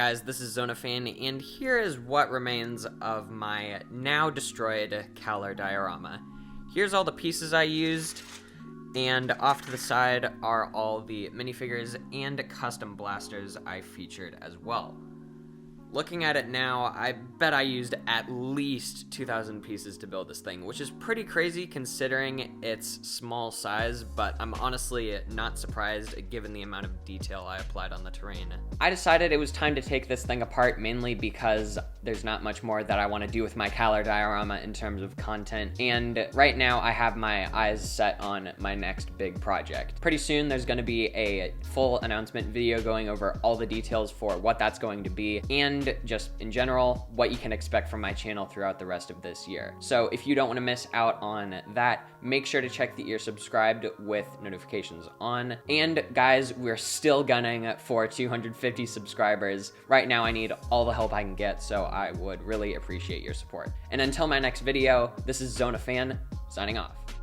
guys, this is Zonafan, and here is what remains of my now destroyed Kaller Diorama. Here's all the pieces I used, and off to the side are all the minifigures and custom blasters I featured as well. Looking at it now, I bet I used at least 2,000 pieces to build this thing, which is pretty crazy considering its small size, but I'm honestly not surprised given the amount of detail I applied on the terrain. I decided it was time to take this thing apart mainly because there's not much more that I want to do with my Kaller Diorama in terms of content, and right now I have my eyes set on my next big project. Pretty soon there's going to be a full announcement video going over all the details for what that's going to be, and just in general, what you can expect from my channel throughout the rest of this year. So if you don't want to miss out on that, make sure to check that you're subscribed with notifications on. And guys, we're still gunning for 250 subscribers. Right now I need all the help I can get, so I would really appreciate your support. And until my next video, this is Zonafan, signing off.